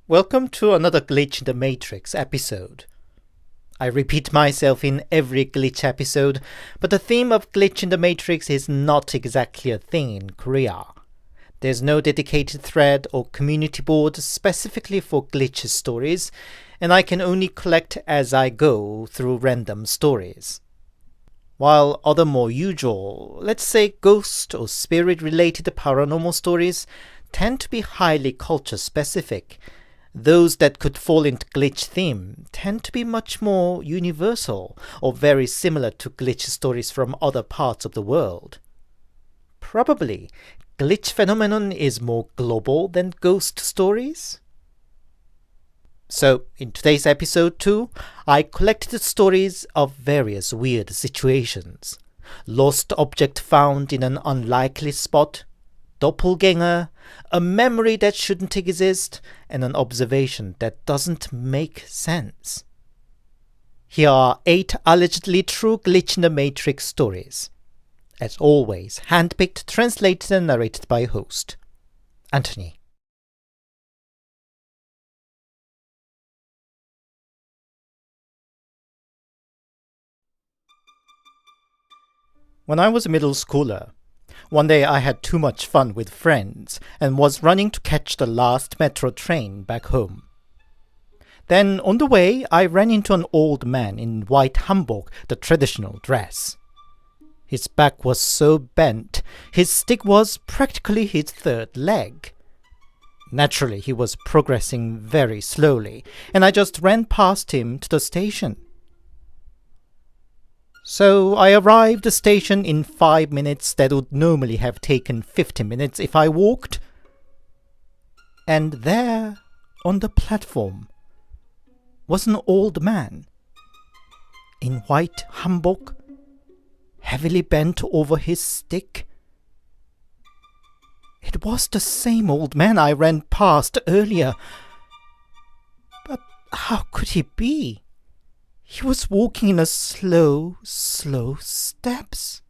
Welcome to another Glitch in the Matrix episode. I repeat myself in every Glitch episode, but the theme of Glitch in the Matrix is not exactly a thing in Korea. There's no dedicated thread or community board specifically for Glitch stories, and I can only collect as I go through random stories. While other more usual, let's say ghost or spirit-related paranormal stories, tend to be highly culture-specific, those that could fall into Glitch theme tend to be much more universal or very similar to Glitch stories from other parts of the world. Probably, Glitch phenomenon is more global than ghost stories. So, in today's episode 2, I collected stories of various weird situations. Lost object found in an unlikely spot, doppelgänger, a memory that shouldn't exist, and an observation that doesn't make sense. Here are 8 allegedly true Glitch in the Matrix stories. As always, handpicked, translated and narrated by host Anthony. When I was a middle schooler, one day I had too much fun with friends and was running to catch the last metro train back home. Then on the way I ran into an old man in white hanbok, the traditional dress. His back was so bent, his stick was practically his third leg. Naturally, he was progressing very slowly, and I just ran past him to the station. So I arrived at the station in 5 minutes that would normally have taken 50 minutes if I walked. And there, on the platform, was an old man in white hanbok, heavily bent over his stick. It was the same old man I ran past earlier. But how could he be? He was walking in a slow steps.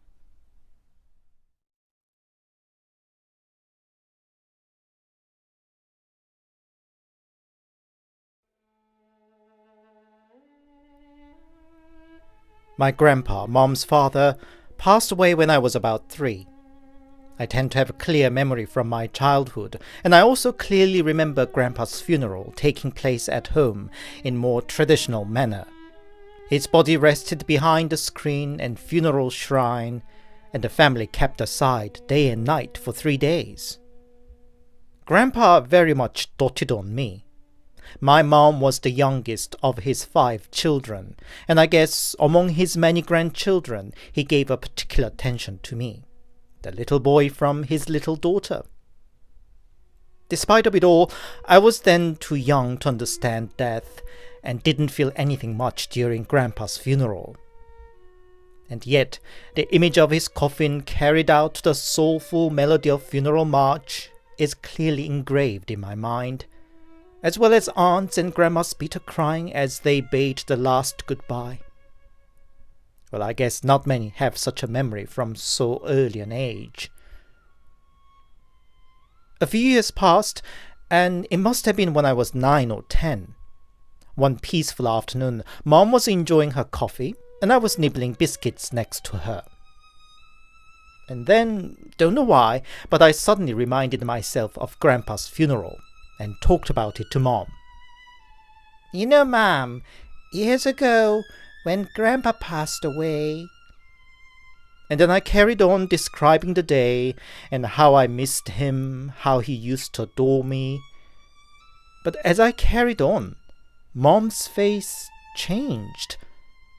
My grandpa, Mom's father, passed away when I was about 3. I tend to have a clear memory from my childhood, and I also clearly remember Grandpa's funeral taking place at home in more traditional manner. His body rested behind the screen and funeral shrine, and the family kept aside day and night for 3 days. Grandpa very much doted on me. My mom was the youngest of his 5 children, and I guess among his many grandchildren he gave a particular attention to me, the little boy from his little daughter. Despite of it all, I was then too young to understand death, and didn't feel anything much during Grandpa's funeral. And yet, the image of his coffin carried out to the soulful melody of funeral march is clearly engraved in my mind, as well as aunts and grandmas bitter crying as they bade the last goodbye. Well, I guess not many have such a memory from so early an age. A few years passed, and it must have been when I was 9 or 10. One peaceful afternoon, Mom was enjoying her coffee, and I was nibbling biscuits next to her. And then, don't know why, but I suddenly reminded myself of Grandpa's funeral, and talked about it to Mom. "You know, Mom, years ago, when Grandpa passed away..." And then I carried on describing the day, and how I missed him, how he used to adore me. But as I carried on, Mom's face changed.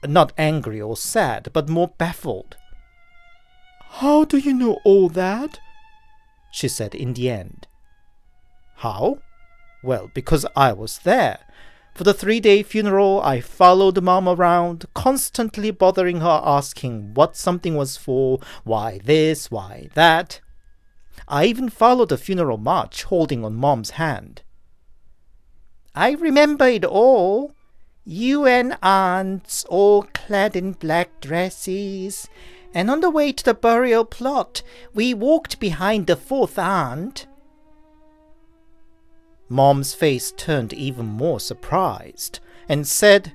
Not angry or sad, but more baffled. "How do you know all that?" she said in the end. How? Well, because I was there. For the 3-day funeral, I followed Mom around, constantly bothering her, asking what something was for, why this, why that. I even followed the funeral march, holding on Mom's hand. "I remember it all. You and aunts, all clad in black dresses. And on the way to the burial plot, we walked behind the 4th aunt." Mom's face turned even more surprised and said,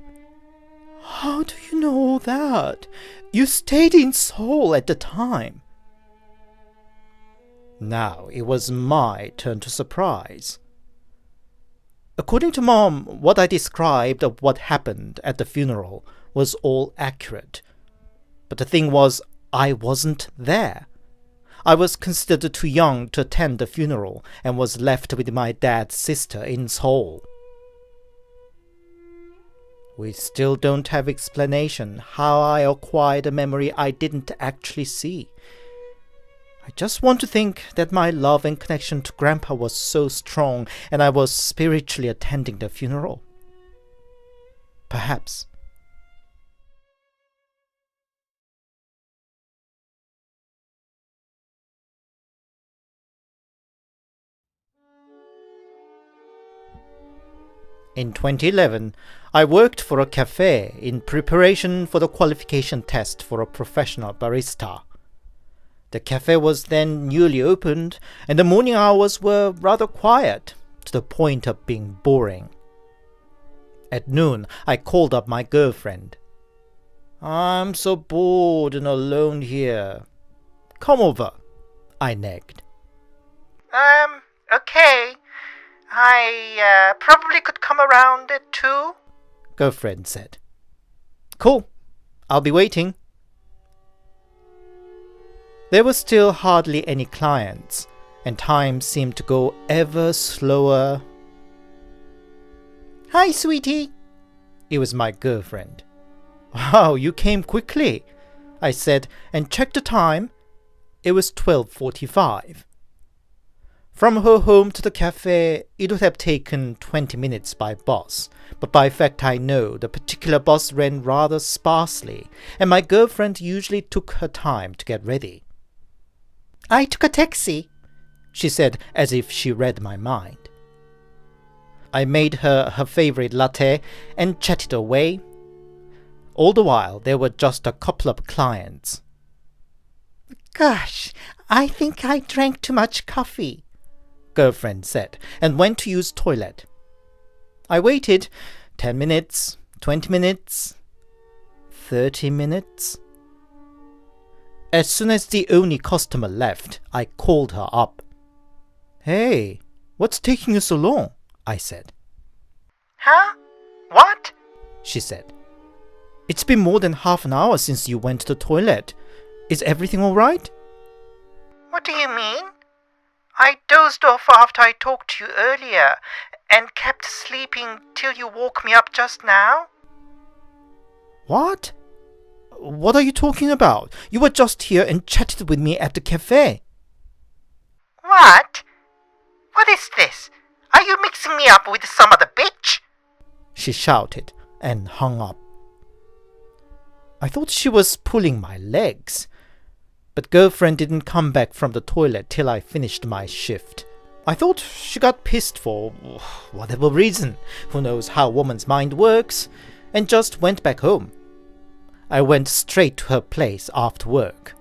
"How do you know all that? You stayed in Seoul at the time." Now it was my turn to surprise. According to Mom, what I described of what happened at the funeral was all accurate. But the thing was, I wasn't there. I was considered too young to attend the funeral and was left with my dad's sister in Seoul. We still don't have explanation how I acquired a memory I didn't actually see. I just want to think that my love and connection to Grandpa was so strong and I was spiritually attending the funeral. Perhaps. In 2011, I worked for a cafe in preparation for the qualification test for a professional barista. The cafe was then newly opened, and the morning hours were rather quiet, to the point of being boring. At noon, I called up my girlfriend. "I'm so bored and alone here. Come over," I nagged. Okay. I probably could come around at 2, girlfriend said. "Cool. I'll be waiting." There were still hardly any clients, and time seemed to go ever slower. "Hi, sweetie." It was my girlfriend. "Wow, you came quickly," I said, and checked the time. It was 12:45. From her home to the cafe, it would have taken 20 minutes by bus, but by fact I know the particular bus ran rather sparsely, and my girlfriend usually took her time to get ready. "I took a taxi," she said as if she read my mind. I made her favorite latte and chatted away. All the while there were just a couple of clients. "Gosh, I think I drank too much coffee," girlfriend said, and went to use toilet. I waited 10 minutes, 20 minutes, 30 minutes. As soon as the only customer left, I called her up. "Hey, what's taking you so long?" I said. "Huh? What?" she said. "It's been more than half an hour since you went to the toilet. Is everything all right?" "What do you mean? I dozed off after I talked to you earlier and kept sleeping till you woke me up just now." "What? What are you talking about? You were just here and chatted with me at the cafe." "What? What is this? Are you mixing me up with some other bitch?" she shouted and hung up. I thought she was pulling my legs, but girlfriend didn't come back from the toilet till I finished my shift. I thought she got pissed for whatever reason, who knows how a woman's mind works, and just went back home. I went straight to her place after work.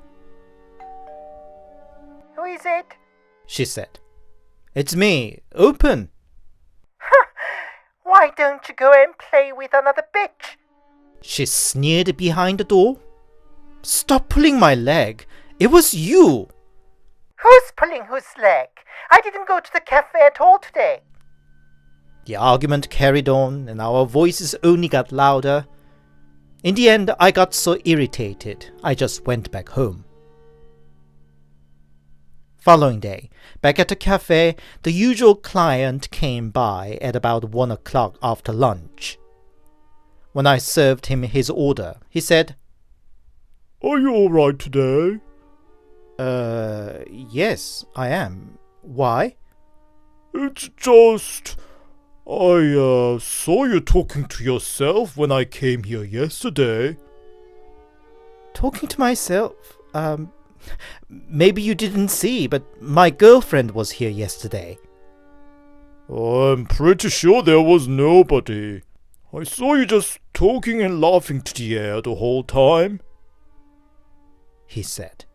"Who is it?" she said. "It's me. Open." "Why don't you go and play with another bitch?" she sneered behind the door. "Stop pulling my leg. It was you." "Who's pulling whose leg? I didn't go to the cafe at all today." The argument carried on, and our voices only got louder. In the end, I got so irritated, I just went back home. Following day, back at the cafe, the usual client came by at about 1 o'clock after lunch. When I served him his order, he said, "Are you all right today?" Yes, I am. Why?" "It's just... I saw you talking to yourself when I came here yesterday." "Talking to myself? Maybe you didn't see, but my girlfriend was here yesterday." "I'm pretty sure there was nobody. I saw you just talking and laughing to the air the whole time," he said.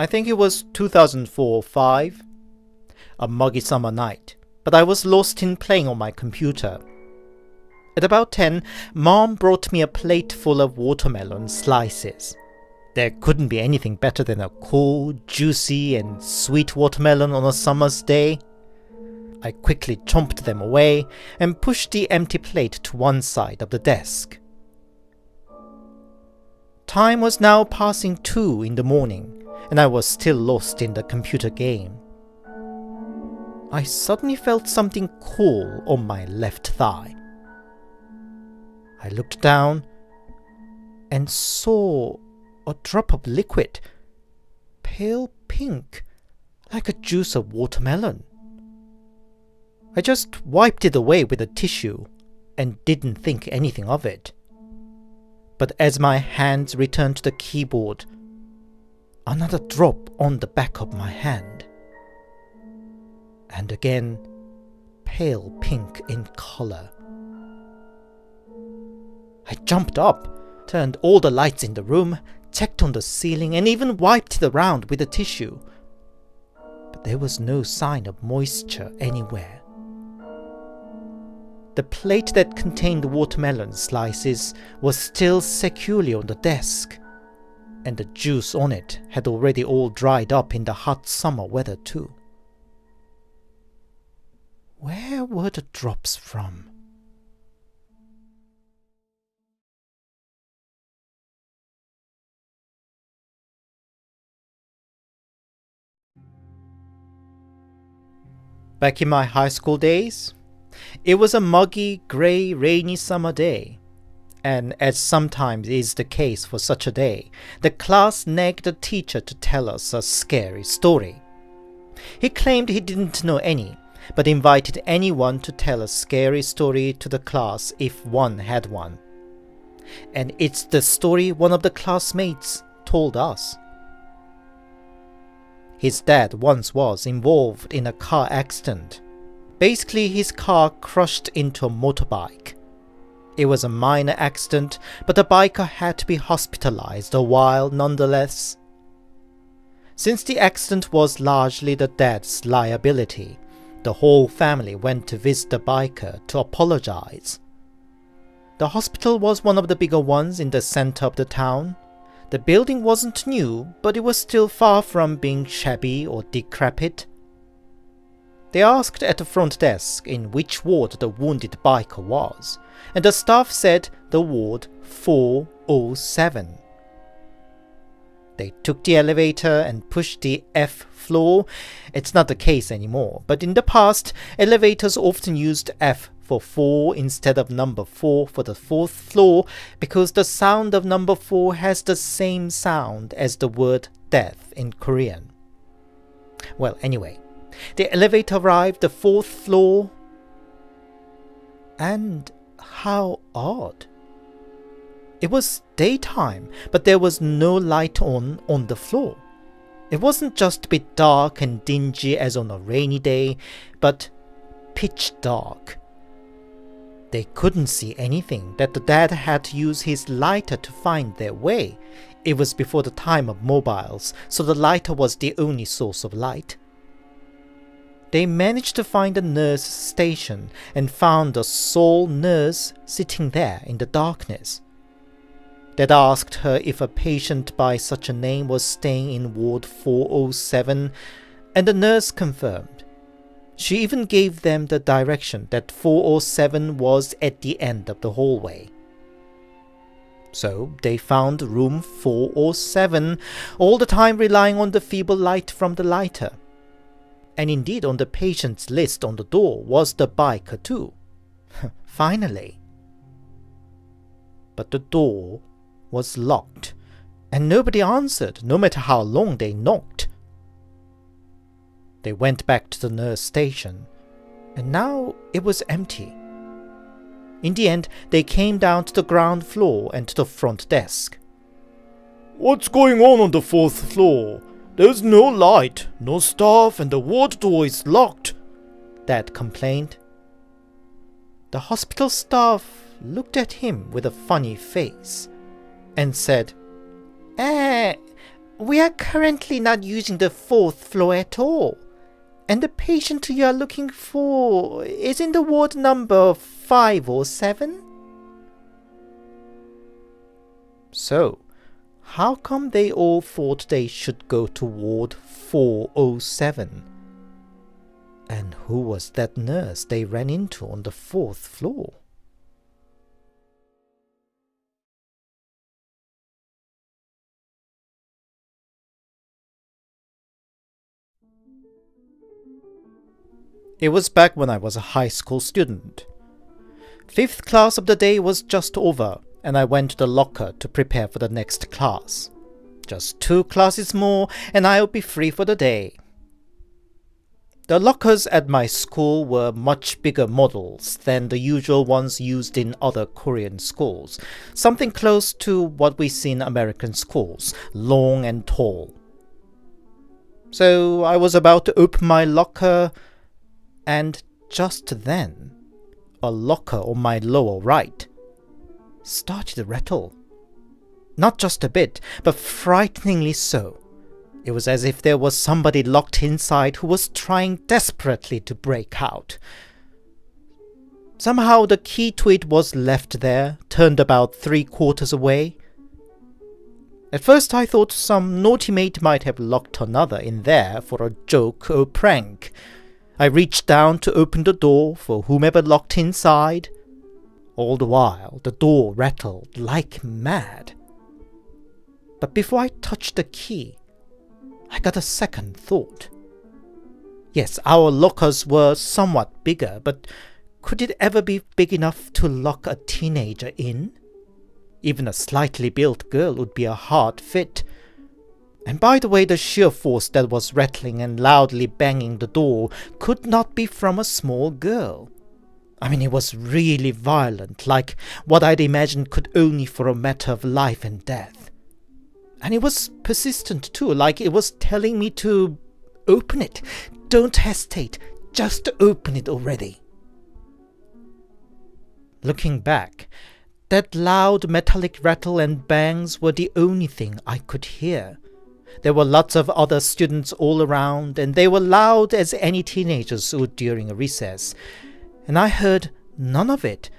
I think it was 2004 or 5. A muggy summer night, but I was lost in playing on my computer. At about 10, Mom brought me a plate full of watermelon slices. There couldn't be anything better than a cool, juicy and sweet watermelon on a summer's day. I quickly chomped them away and pushed the empty plate to one side of the desk. Time was now passing 2 in the morning, and I was still lost in the computer game. I suddenly felt something cool on my left thigh. I looked down and saw a drop of liquid, pale pink, like a juice of watermelon. I just wiped it away with a tissue and didn't think anything of it. But as my hands returned to the keyboard, another drop on the back of my hand. And again, pale pink in color. I jumped up, turned all the lights in the room, checked on the ceiling, and even wiped it around with a tissue. But there was no sign of moisture anywhere. The plate that contained the watermelon slices was still securely on the desk, and the juice on it had already all dried up in the hot summer weather too. Where were the drops from? Back in my high school days, it was a muggy, grey, rainy summer day, and as sometimes is the case for such a day, the class nagged the teacher to tell us a scary story. He claimed he didn't know any, but invited anyone to tell a scary story to the class if one had one. And it's the story one of the classmates told us. His dad once was involved in a car accident. Basically, his car crushed into a motorbike. It was a minor accident, but the biker had to be hospitalized a while nonetheless. Since the accident was largely the dad's liability, the whole family went to visit the biker to apologize. The hospital was one of the bigger ones in the center of the town. The building wasn't new, but it was still far from being shabby or decrepit. They asked at the front desk in which ward the wounded biker was, and the staff said the ward 407. They took the elevator and pushed the F floor. It's not the case anymore, but in the past, elevators often used F for 4 instead of number 4 for the 4th floor because the sound of number 4 has the same sound as the word death in Korean. Well, anyway, the elevator arrived the 4th floor, and how odd. It was daytime, but there was no light on the floor. It wasn't just a bit dark and dingy as on a rainy day, but pitch dark. They couldn't see anything that the dad had to use his lighter to find their way. It was before the time of mobiles, so the lighter was the only source of light. They managed to find a nurse station and found a sole nurse sitting there in the darkness. They'd asked her if a patient by such a name was staying in ward 407, and the nurse confirmed. She even gave them the direction that 407 was at the end of the hallway. So they found room 407, all the time relying on the feeble light from the lighter. And indeed on the patient's list on the door was the biker too. Finally. But the door was locked, and nobody answered, no matter how long they knocked. They went back to the nurse station, and now it was empty. In the end, they came down to the ground floor and to the front desk. "What's going on the 4th floor? There's no light, no staff, and the ward door is locked," Dad complained. The hospital staff looked at him with a funny face and said, We are currently not using the 4th floor at all. And the patient you are looking for is in the ward number 5 or 7? So, how come they all thought they should go to ward 407? And who was that nurse they ran into on the 4th floor? It was back when I was a high school student. 5th class of the day was just over, and I went to the locker to prepare for the next class. Just 2 classes more, and I'll be free for the day. The lockers at my school were much bigger models than the usual ones used in other Korean schools, something close to what we see in American schools, long and tall. So I was about to open my locker, and just then, a locker on my lower right started to rattle. Not just a bit, but frighteningly so. It was as if there was somebody locked inside who was trying desperately to break out. Somehow the key to it was left there, turned about 3/4 away. At first I thought some naughty mate might have locked another in there for a joke or prank. I reached down to open the door for whomever locked inside. All the while, the door rattled like mad. But before I touched the key, I got a second thought. Yes, our lockers were somewhat bigger, but could it ever be big enough to lock a teenager in? Even a slightly built girl would be a hard fit. And by the way, the sheer force that was rattling and loudly banging the door could not be from a small girl. I mean, it was really violent, like what I'd imagined could only for a matter of life and death. And it was persistent too, like it was telling me to open it. Don't hesitate, just open it already. Looking back, that loud metallic rattle and bangs were the only thing I could hear. There were lots of other students all around, and they were loud as any teenagers would during a recess. And I heard none of it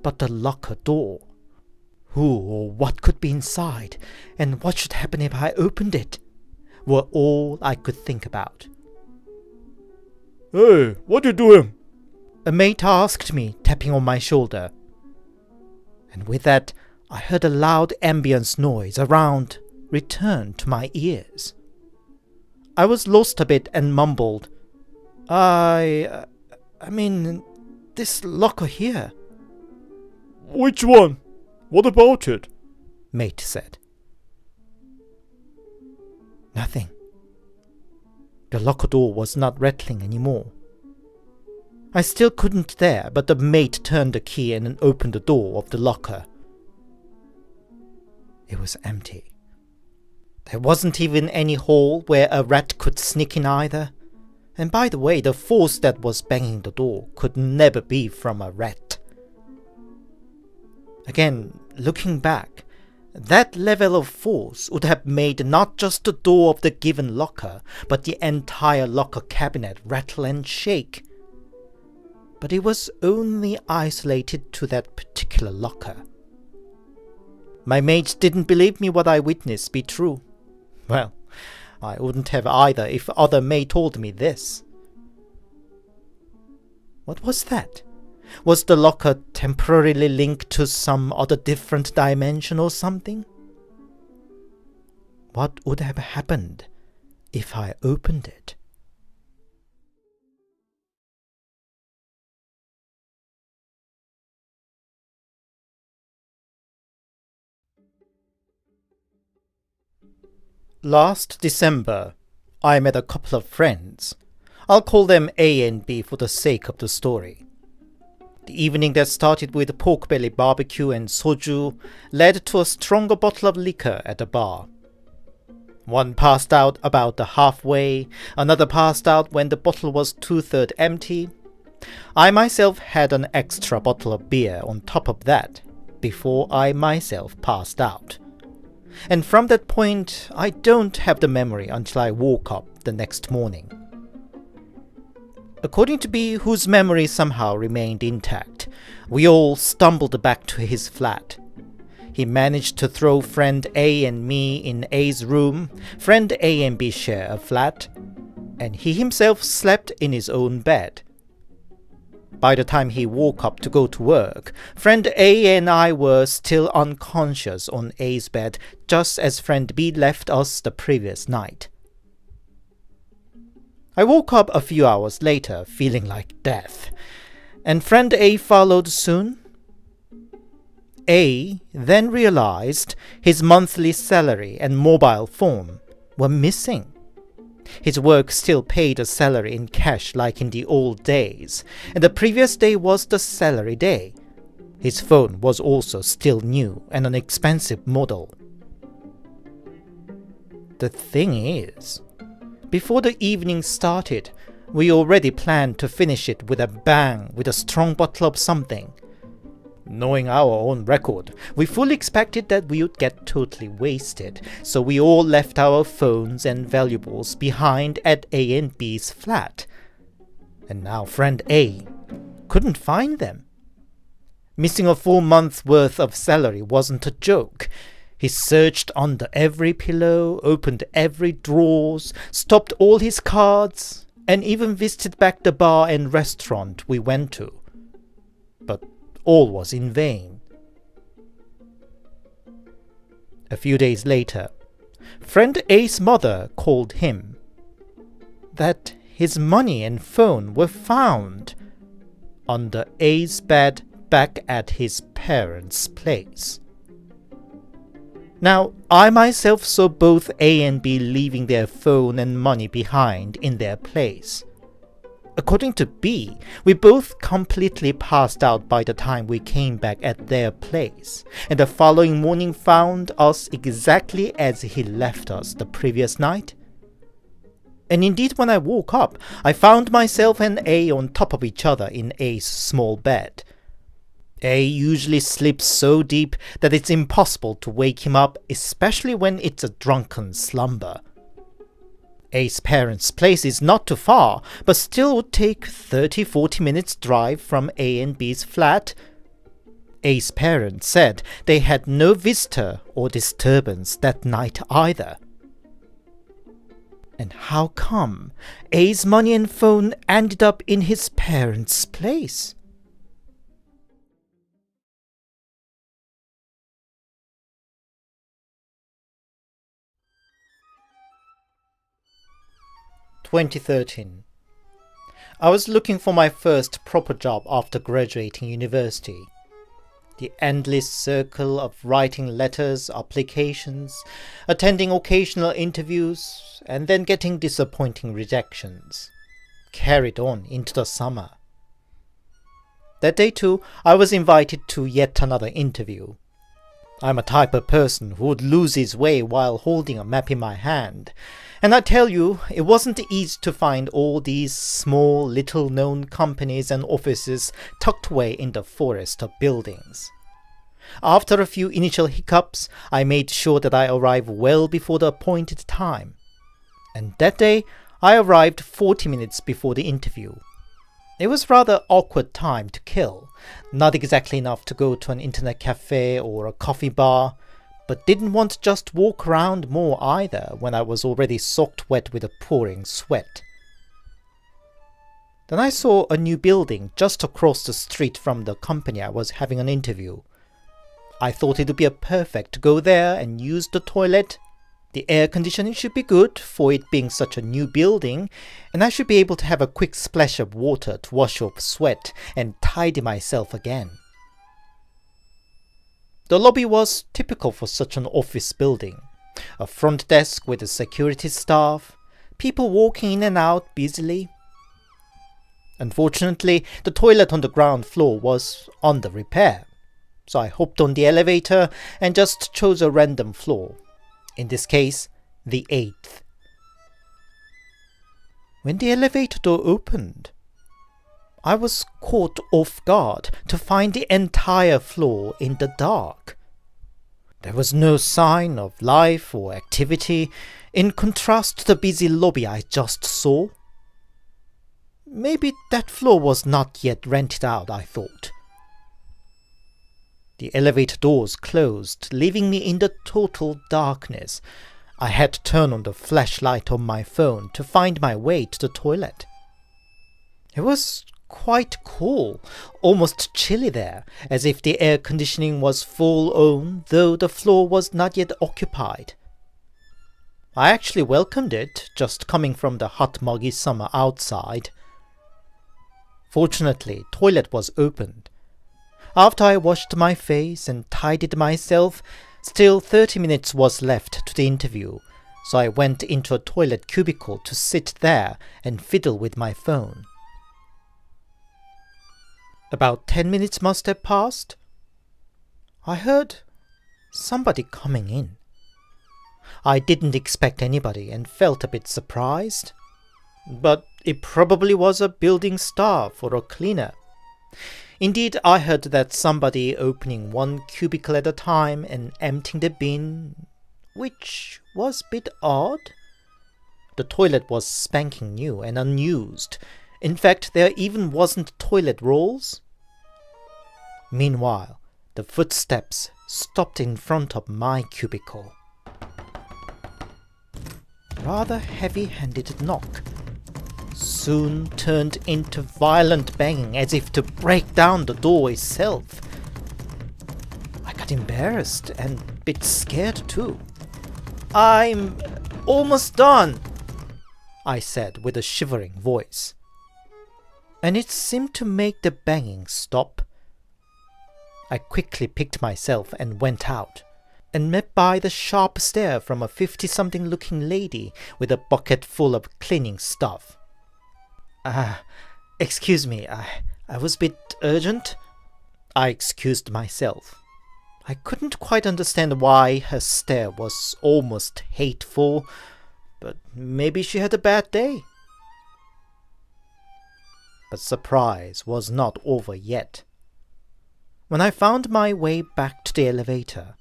but the locker door. Who or what could be inside, and what should happen if I opened it, were all I could think about. Hey, what you doing? A mate asked me, tapping on my shoulder. And with that, I heard a loud ambience noise around return to my ears. I was lost a bit and mumbled, I mean, this locker here. Which one? What about it? Mate said. Nothing. The locker door was not rattling anymore. I still couldn't dare, but the mate turned the key and opened the door of the locker. It was empty. There wasn't even any hole where a rat could sneak in either. And by the way, the force that was banging the door could never be from a rat. Again, looking back, that level of force would have made not just the door of the given locker, but the entire locker cabinet rattle and shake. But it was only isolated to that particular locker. My mates didn't believe me what I witnessed be true. Well, I wouldn't have either if other mate told me this. What was that? Was the locker temporarily linked to some other different dimension or something? What would have happened if I opened it? Last December, I met a couple of friends. I'll call them A and B for the sake of the story. The evening that started with pork belly barbecue and soju led to a stronger bottle of liquor at the bar. One passed out about the halfway, another passed out when the bottle was 2/3 empty. I myself had an extra bottle of beer on top of that, before I myself passed out. and from that point I don't have the memory until I woke up the next morning. According to B, whose memory somehow remained intact, we all stumbled back to his flat. He managed to throw friend A and me in A's room. Friend A and B share a flat, and he himself slept in his own bed. By the time he woke up to go to work, friend A and I were still unconscious on A's bed, just as friend B left us the previous night. I woke up a few hours later feeling like death, and friend A followed soon. A then realized his monthly salary and mobile phone were missing. His work still paid a salary in cash like in the old days, and the previous day was the salary day. His phone was also still new and an expensive model. The thing is, before the evening started, we already planned to finish it with a bang with a strong bottle of something. Knowing our own record, we fully expected that we would get totally wasted, so we all left our phones and valuables behind at A and B's flat. And now friend A couldn't find them. Missing a full month's worth of salary wasn't a joke. He searched under every pillow, opened every drawers, stopped all his cards, and even visited back the bar and restaurant we went to. But all was in vain. A few days later, friend A's mother called him that his money and phone were found under A's bed back at his parents' place. Now, I myself saw both A and B leaving their phone and money behind in their place. According to B, we both completely passed out by the time we came back at their place, and the following morning found us exactly as he left us the previous night. And indeed, when I woke up, I found myself and A on top of each other in A's small bed. A usually sleeps so deep that it's impossible to wake him up, especially when it's a drunken slumber. A's parents' place is not too far, but still would take 30-40 minutes drive from A and B's flat. A's parents said they had no visitor or disturbance that night either. And how come A's money and phone ended up in his parents' place? (2013). I was looking for my first proper job after graduating university. The endless circle of writing letters, applications, attending occasional interviews, and then getting disappointing rejections carried on into the summer. That day too, I was invited to yet another interview. I'm a type of person who would lose his way while holding a map in my hand, and I tell you, it wasn't easy to find all these small, little-known companies and offices tucked away in the forest of buildings. After a few initial hiccups, I made sure that I arrived well before the appointed time. And that day, I arrived 40 minutes before the interview. It was rather awkward time to kill, not exactly enough to go to an internet cafe or a coffee bar, but didn't want to just walk around more either when I was already soaked wet with a pouring sweat. Then I saw a new building just across the street from the company I was having an interview. I thought it would be a perfect to go there and use the toilet. The air conditioning should be good for it being such a new building, and I should be able to have a quick splash of water to wash off sweat and tidy myself again. The lobby was typical for such an office building. A front desk with a security staff, people walking in and out busily. Unfortunately, the toilet on the ground floor was under repair, so I hopped on the elevator and just chose a random floor. In this case, the 8th. When the elevator door opened, I was caught off guard to find the entire floor in the dark. There was no sign of life or activity, in contrast to the busy lobby I just saw. Maybe that floor was not yet rented out, I thought. The elevator doors closed, leaving me in the total darkness. I had to turn on the flashlight on my phone to find my way to the toilet. It was quite cool, almost chilly there, as if the air conditioning was full on, though the floor was not yet occupied. I actually welcomed it, just coming from the hot muggy summer outside. Fortunately, toilet was opened. After I washed my face and tidied myself, still 30 minutes was left to the interview, so I went into a toilet cubicle to sit there and fiddle with my phone. About 10 minutes must have passed. I heard somebody coming in. I didn't expect anybody and felt a bit surprised. But it probably was a building staff or a cleaner. Indeed, I heard that somebody opening one cubicle at a time and emptying the bin, which was a bit odd. The toilet was spanking new and unused. In fact, there even wasn't toilet rolls. Meanwhile, the footsteps stopped in front of my cubicle. Rather heavy-handed knock soon turned into violent banging as if to break down the door itself. I got embarrassed and a bit scared too. "I'm almost done," I said with a shivering voice. And it seemed to make the banging stop. I quickly picked myself and went out, and met by the sharp stare from a 50-something looking lady with a bucket full of cleaning stuff. Excuse me, I was a bit urgent." I excused myself. I couldn't quite understand why her stare was almost hateful, but maybe she had a bad day. But surprise was not over yet. When I found my way back to the elevator,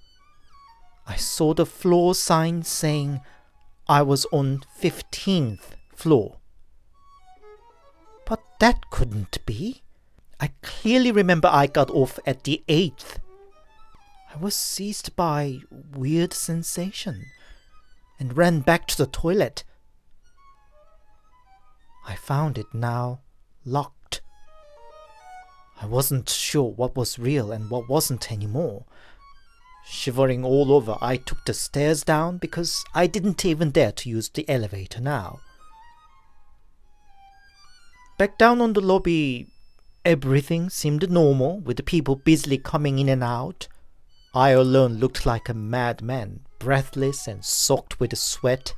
I saw the floor sign saying I was on 15th floor. But that couldn't be. I clearly remember I got off at the 8th. I was seized by weird sensation and ran back to the toilet. I found it now locked. I wasn't sure what was real and what wasn't anymore. Shivering all over, I took the stairs down because I didn't even dare to use the elevator now. Back down on the lobby, everything seemed normal, with the people busily coming in and out. I alone looked like a madman, breathless and soaked with sweat.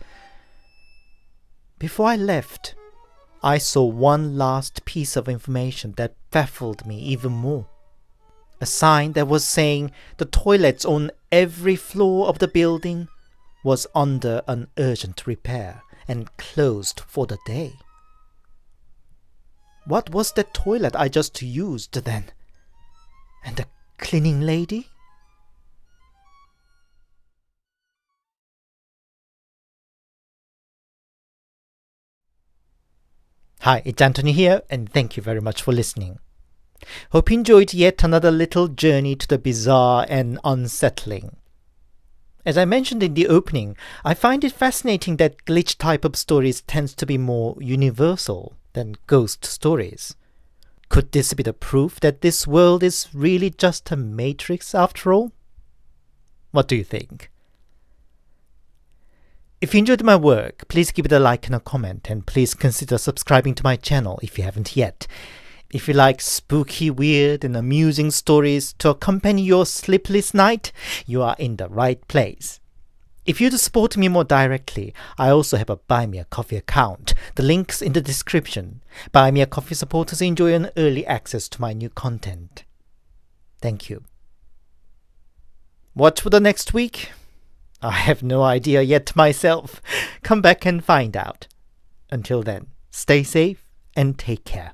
Before I left, I saw one last piece of information that baffled me even more. A sign that was saying the toilets on every floor of the building was under an urgent repair and closed for the day. What was that toilet I just used then? And the cleaning lady? Hi, it's Anthony here, and thank you very much for listening. Hope you enjoyed yet another little journey to the bizarre and unsettling. As I mentioned in the opening, I find it fascinating that glitch type of stories tends to be more universal than ghost stories. Could this be the proof that this world is really just a matrix after all? What do you think? If you enjoyed my work, please give it a like and a comment, and please consider subscribing to my channel if you haven't yet. If you like spooky, weird, and amusing stories to accompany your sleepless night, you are in the right place. If you'd support me more directly, I also have a Buy Me a Coffee account. The link's in the description. Buy Me a Coffee supporters enjoy an early access to my new content. Thank you. What for the next week? I have no idea yet myself. Come back and find out. Until then, stay safe and take care.